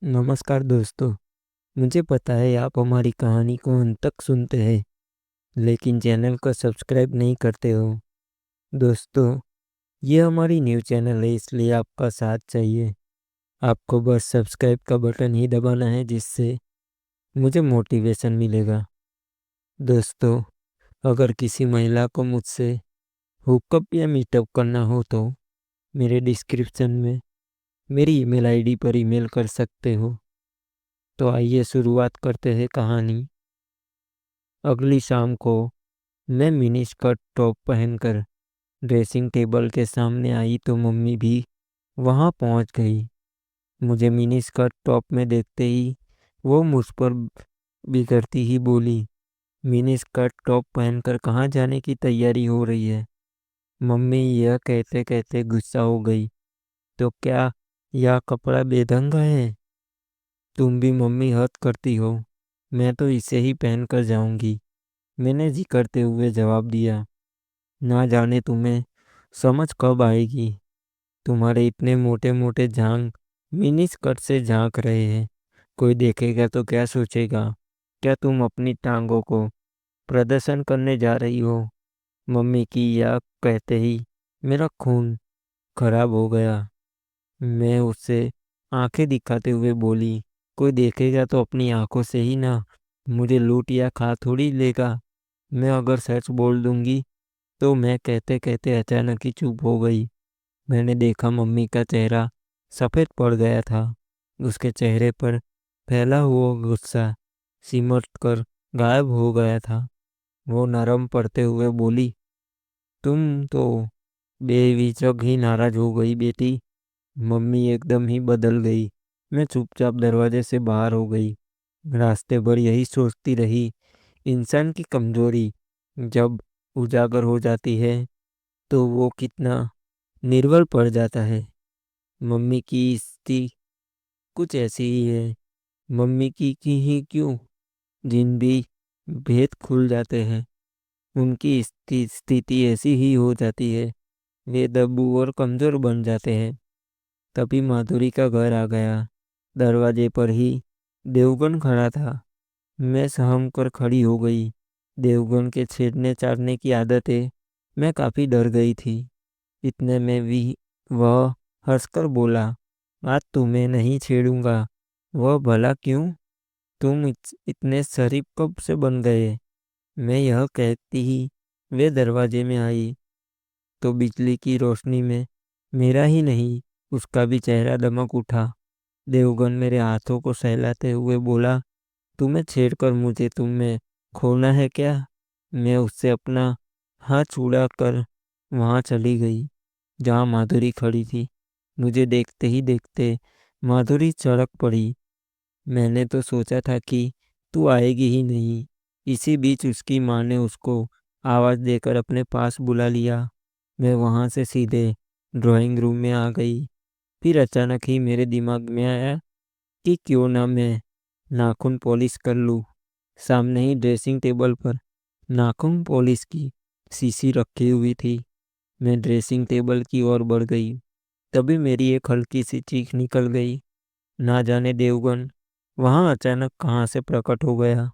नमस्कार दोस्तों। मुझे पता है आप हमारी कहानी को अंत तक सुनते हैं, लेकिन चैनल को सब्सक्राइब नहीं करते हो। दोस्तों, ये हमारी न्यू चैनल है, इसलिए आपका साथ चाहिए। आपको बस सब्सक्राइब का बटन ही दबाना है, जिससे मुझे मोटिवेशन मिलेगा। दोस्तों, अगर किसी महिला को मुझसे हुकअप या मीटअप करना हो तो मेरे डिस्क्रिप्शन में मेरी ईमेल आईडी पर ईमेल कर सकते हो। तो आइए शुरुआत करते हैं कहानी। अगली शाम को मैं मिनी स्कर्ट टॉप पहनकर ड्रेसिंग टेबल के सामने आई तो मम्मी भी वहां पहुंच गई। मुझे मिनी स्कर्ट टॉप में देखते ही वो मुझ पर बिगड़ती ही बोली, मिनी स्कर्ट टॉप पहनकर कहाँ जाने की तैयारी हो रही है। मम्मी यह कहते कहते गुस्सा हो गई, तो क्या यह कपड़ा बेढंग है? तुम भी मम्मी हद करती हो, मैं तो इसे ही पहनकर जाऊंगी, मैंने जी करते हुए जवाब दिया। ना जाने तुम्हें समझ कब आएगी। तुम्हारे इतने मोटे मोटे जांग मिनी स्कर्ट से झांक रहे हैं। कोई देखेगा तो क्या सोचेगा? क्या तुम अपनी टांगों को प्रदर्शन करने जा रही हो? मम्मी की यह कहते ही मेरा खून खराब हो गया। मैं उससे आंखें दिखाते हुए बोली, कोई देखेगा तो अपनी आंखों से ही ना, मुझे लूट या खा थोड़ी लेगा। मैं अगर सच बोल दूंगी तो मैं कहते कहते अचानक ही चुप हो गई। मैंने देखा मम्मी का चेहरा सफ़ेद पड़ गया था। उसके चेहरे पर फैला हुआ गुस्सा सिमट कर गायब हो गया था। वो नरम पड़ते हुए बोली, तुम तो बेहिचक ही नाराज हो गई बेटी। मम्मी एकदम ही बदल गई। मैं चुपचाप दरवाजे से बाहर हो गई। रास्ते भर यही सोचती रही, इंसान की कमजोरी जब उजागर हो जाती है तो वो कितना निर्बल पड़ जाता है। मम्मी की स्थिति कुछ ऐसी ही है। मम्मी की ही क्यों, जिन भी भेद खुल जाते हैं उनकी स्थिति ऐसी ही हो जाती है। वे दब्बू और कमजोर बन जाते हैं। तभी माधुरी का घर आ गया। दरवाजे पर ही देवगन खड़ा था। मैं सहम कर खड़ी हो गई। देवगन के छेड़ने चाड़ने की आदत है। मैं काफी डर गई थी। इतने में भी वह हंसकर बोला, आज तुम्हें नहीं छेड़ूंगा। वह भला क्यों? तुम इतने शरीफ कब से बन गए? मैं यह कहती ही वे दरवाजे में आई तो बिजली की रोशनी में मेरा ही नहीं उसका भी चेहरा दमक उठा। देवगन मेरे हाथों को सहलाते हुए बोला, तुम्हें छेड़कर मुझे तुम में खोना है क्या? मैं उससे अपना हाथ छुड़ा कर वहां चली गई जहां माधुरी खड़ी थी। मुझे देखते ही देखते माधुरी सड़क पड़ी। मैंने तो सोचा था कि तू आएगी ही नहीं। इसी बीच उसकी माँ ने उसको आवाज़ देकर अपने पास बुला लिया। मैं वहाँ से सीधे ड्राइंग रूम में आ गई। फिर अचानक ही मेरे दिमाग में आया कि क्यों ना मैं नाखून पॉलिश कर लूँ। सामने ही ड्रेसिंग टेबल पर नाखून पॉलिश की शीशी रखी हुई थी। मैं ड्रेसिंग टेबल की ओर बढ़ गई। तभी मेरी एक हल्की सी चीख निकल गई। ना जाने देवगन वहां अचानक कहाँ से प्रकट हो गया।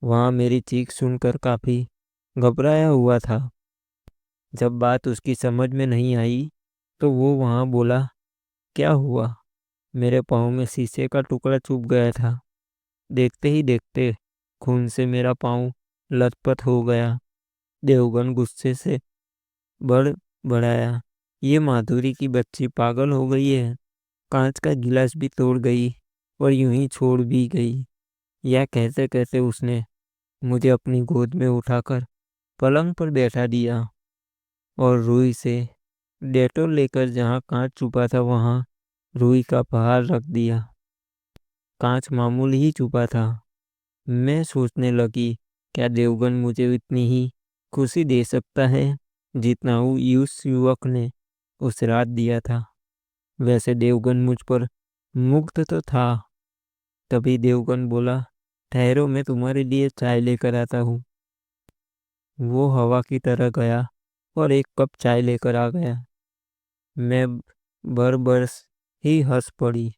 वहां मेरी चीख सुनकर काफी घबराया हुआ था। जब बात उसकी समझ में नहीं आई तो वो वहां बोला, क्या हुआ? मेरे पाँव में शीशे का टुकड़ा चुभ गया था। देखते ही देखते खून से मेरा पाँव लथपथ हो गया। देवगन गुस्से से बढ़ बढ़ाया, ये माधुरी की बच्ची पागल हो गई है। कांच का गिलास भी तोड़ गई और यूं ही छोड़ भी गई। यह कहते कहते उसने मुझे अपनी गोद में उठाकर पलंग पर बैठा दिया और रुई से डेटोल लेकर जहाँ कांच छुपा था वहाँ रुई का पहाड़ रख दिया। कांच मामूली ही छुपा था। मैं सोचने लगी, क्या देवगन मुझे इतनी ही खुशी दे सकता है जितना उस युवक ने उस रात दिया था। वैसे देवगन मुझ पर मुग्ध तो था। तभी देवगन बोला, ठहरो, मैं तुम्हारे लिए चाय लेकर आता हूँ। वो हवा की तरह गया और एक कप चाय लेकर आ गया। मैं बरबस ही हंस पड़ी।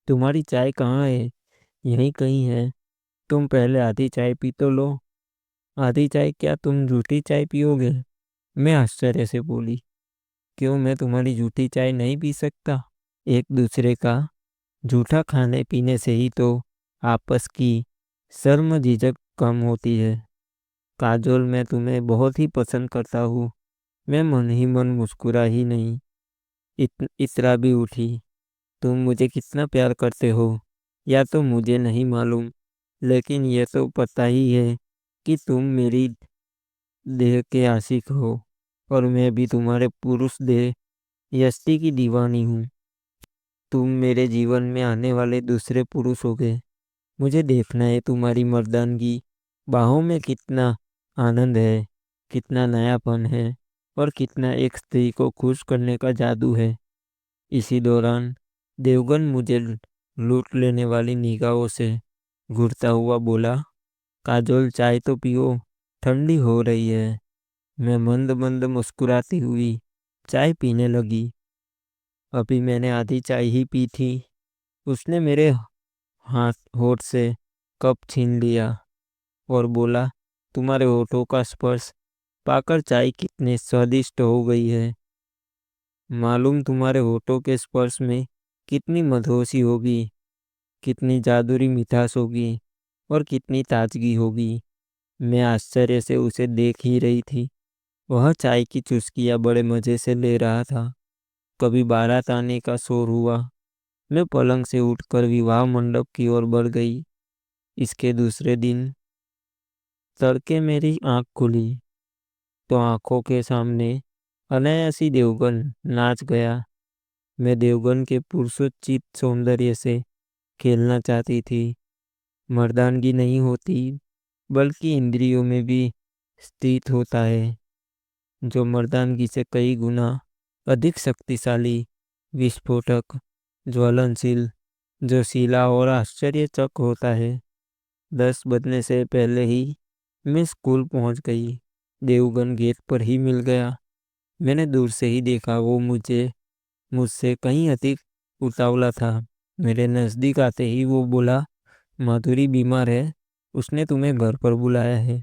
तुम्हारी चाय कहाँ है? यहीं कहीं है। तुम पहले आधी चाय पी तो लो। आधी चाय क्या, तुम झूठी चाय पियोगे? मैं आश्चर्य से बोली। क्यों, मैं तुम्हारी झूठी चाय नहीं पी सकता? एक दूसरे का झूठा खाने पीने से ही तो आपस की शर्म झिझक कम होती है। काजोल, मैं तुम्हें बहुत ही पसंद करता हूँ। मैं मन ही मन मुस्कुरा ही नहीं, इतरा भी उठी। तुम मुझे कितना प्यार करते हो या तो मुझे नहीं मालूम, लेकिन यह तो पता ही है कि तुम मेरी देह के आशिक हो और मैं भी तुम्हारे पुरुष देह यष्टि की दीवानी हूँ। तुम मेरे जीवन में आने वाले दूसरे पुरुष हो गए। मुझे देखना है तुम्हारी मर्दानगी। बाहों में कितना आनंद है, कितना नयापन है और कितना एक स्त्री को खुश करने का जादू है। इसी दौरान देवगन मुझे लूट लेने वाली निगाहों से घूरता हुआ बोला, काजोल चाय तो पियो, ठंडी हो रही है। मैं मंद मंद मुस्कुराती हुई चाय पीने लगी। अभी मैंने आधी चाय ही पी थी। उसने मेरे हाथ होठ से कप छीन लिया और बोला, तुम्हारे होठों का स्पर्श पाकर चाय कितनी स्वादिष्ट हो गई है। मालूम तुम्हारे होठों के स्पर्श में कितनी मधुसी होगी, कितनी जादुई मिठास होगी और कितनी ताजगी होगी। मैं आश्चर्य से उसे देख ही रही थी। वह चाय की चुस्कियां बड़े मजे से ले रहा था। कभी बारात आने का शोर हुआ। मैं पलंग से उठकर विवाह मंडप की ओर बढ़ गई। इसके दूसरे दिन तड़के मेरी आंख खुली तो आंखों के सामने अनायासी देवगन नाच गया। मैं देवगन के पुरुषोचित सौंदर्य से खेलना चाहती थी। मर्दानगी नहीं होती, बल्कि इंद्रियों में भी स्थित होता है, जो मर्दानगी से कई गुना अधिक शक्तिशाली, विस्फोटक, ज्वलनशील, जोशीला और आश्चर्यचक होता है। 10 बजने से पहले ही मैं स्कूल पहुंच गई। देवगन गेट पर ही मिल गया। मैंने दूर से ही देखा, वो मुझसे कहीं अधिक उतावला था। मेरे नज़दीक आते ही वो बोला, माधुरी बीमार है, उसने तुम्हें घर पर बुलाया है।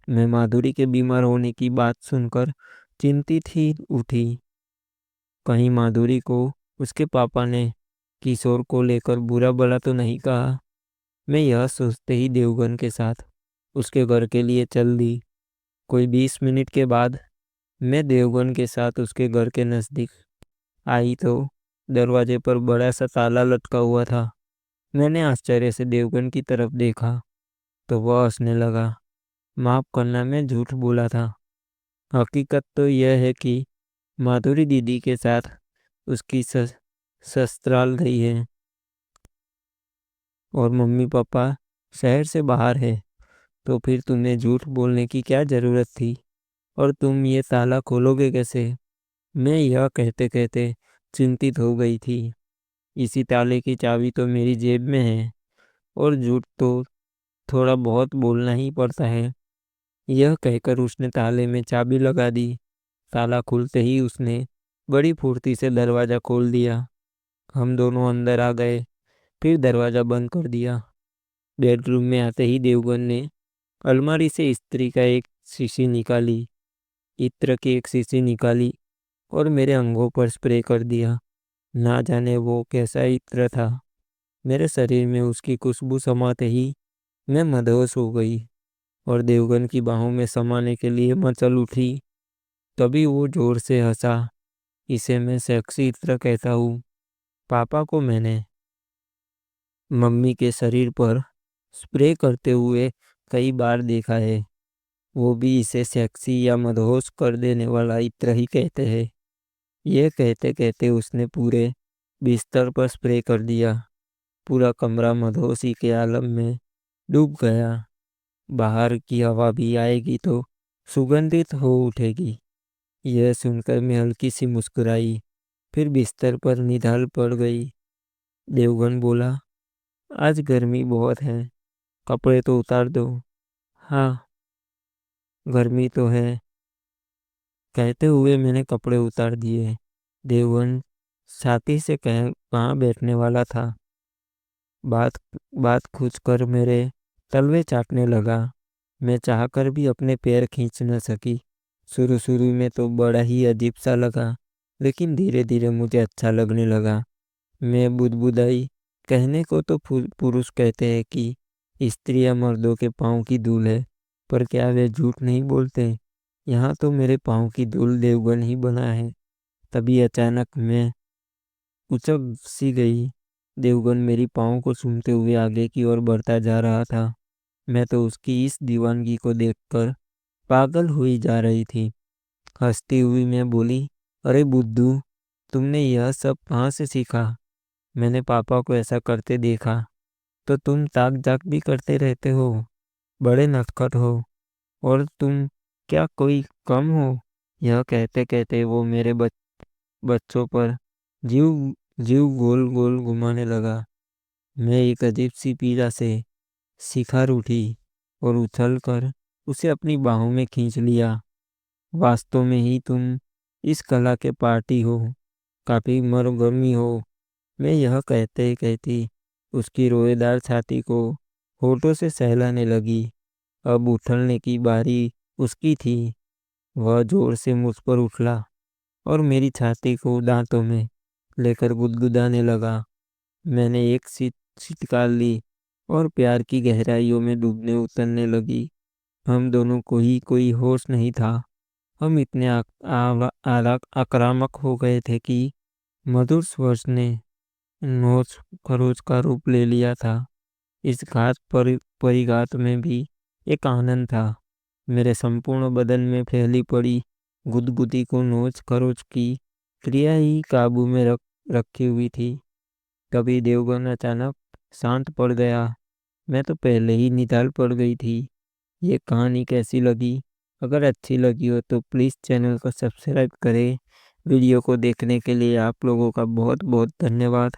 मैं माधुरी के बीमार होने की बात सुनकर चिंतित ही उठी। कहीं माधुरी को उसके पापा ने किशोर को लेकर बुरा भला तो नहीं कहा। मैं यह सोचते ही देवगन के साथ उसके घर के लिए चल दी। कोई 20 मिनट के बाद मैं देवगन के साथ उसके घर के नज़दीक आई तो दरवाजे पर बड़ा सा ताला लटका हुआ था। मैंने आश्चर्य से देवगन की तरफ देखा तो वह हंसने लगा। माफ करना, मैं झूठ बोला था। हकीकत तो यह है कि माधुरी दीदी के साथ उसकी ससुराल गई है और मम्मी पापा शहर से बाहर है। तो फिर तुम्हें झूठ बोलने की क्या ज़रूरत थी? और तुम ये ताला खोलोगे कैसे? मैं यह कहते कहते चिंतित हो गई थी। इसी ताले की चाबी तो मेरी जेब में है और झूठ तो थोड़ा बहुत बोलना ही पड़ता है। यह कहकर उसने ताले में चाबी लगा दी। ताला खुलते ही उसने बड़ी फुर्ती से दरवाज़ा खोल दिया। हम दोनों अंदर आ गए, फिर दरवाज़ा बंद कर दिया। बेडरूम में आते ही देवगन ने अलमारी से इस्त्री का एक शीशी निकाली, इत्र की एक शीशी निकाली और मेरे अंगों पर स्प्रे कर दिया। ना जाने वो कैसा इत्र था। मेरे शरीर में उसकी खुशबू समाते ही मैं मदहोश हो गई और देवगन की बाहों में समाने के लिए मचल उठी। तभी वो जोर से हंसा। इसे मैं सेक्सी इत्र कहता हूँ। पापा को मैंने मम्मी के शरीर पर स्प्रे करते हुए कई बार देखा है। वो भी इसे सेक्सी या मदहोश कर देने वाला इत्र ही कहते हैं। ये कहते कहते उसने पूरे बिस्तर पर स्प्रे कर दिया। पूरा कमरा मदहोशी के आलम में डूब गया। बाहर की हवा भी आएगी तो सुगंधित हो उठेगी। यह सुनकर मैं हल्की सी मुस्कुराई, फिर बिस्तर पर निढाल पड़ गई। देवगन बोला, आज गर्मी बहुत है, कपड़े तो उतार दो। हाँ, गर्मी तो है, कहते हुए मैंने कपड़े उतार दिए। देवगन छाती से कहाँ बैठने वाला था। बात बात खींच कर मेरे तलवे चाटने लगा। मैं चाहकर भी अपने पैर खींच न सकी। शुरू शुरू में तो बड़ा ही अजीब सा लगा, लेकिन धीरे धीरे मुझे अच्छा लगने लगा। मैं बुदबुदाई, कहने को तो पुरुष कहते हैं कि स्त्रियां मर्दों के पाँव की धूल है, पर क्या वे झूठ नहीं बोलते? यहाँ तो मेरे पाँव की धूल देवगन ही बना है। तभी अचानक मैं उचक सी गई। देवगन मेरी पाँव को सूंघते हुए आगे की ओर बढ़ता जा रहा था। मैं तो उसकी इस दीवानगी को देखकर पागल हुई जा रही थी। हंसती हुई मैं बोली, अरे बुद्धू, तुमने यह सब कहाँ से सीखा? मैंने पापा को ऐसा करते देखा। तो तुम ताक झाक भी करते रहते हो? बड़े नटखट हो। और तुम क्या कोई कम हो? यह कहते कहते वो मेरे बच्चों पर जीव जीव गोल गोल घुमाने लगा। मैं एक अजीब सी पीड़ा से शिखर उठी और उछलकर उसे अपनी बाहों में खींच लिया। वास्तव में ही तुम इस कला के पार्टी हो, काफी मरगर्मी हो। मैं यह कहते कहती उसकी रोएदार छाती को होठों से सहलाने लगी। अब उछलने की बारी उसकी थी। वह जोर से मुझ पर उछला और मेरी छाती को दांतों में लेकर गुदगुदाने लगा। मैंने एक सिटकार ली और प्यार की गहराइयों में डूबने उतरने लगी। हम दोनों को ही कोई होश नहीं था। हम इतने आक्रामक हो गए थे कि मधुर स्पर्श ने नोच खरोच का रूप ले लिया था। इस घात परिघात में भी एक आनंद था। मेरे संपूर्ण बदन में फैली पड़ी गुदगुदी को नोच खरोच की क्रिया ही काबू में रखी हुई थी। कभी देवगन अचानक शांत पड़ गया। मैं तो पहले ही निढाल पड़ गई थी। ये कहानी कैसी लगी? अगर अच्छी लगी हो तो प्लीज़ चैनल को सब्सक्राइब करें। वीडियो को देखने के लिए आप लोगों का बहुत बहुत धन्यवाद।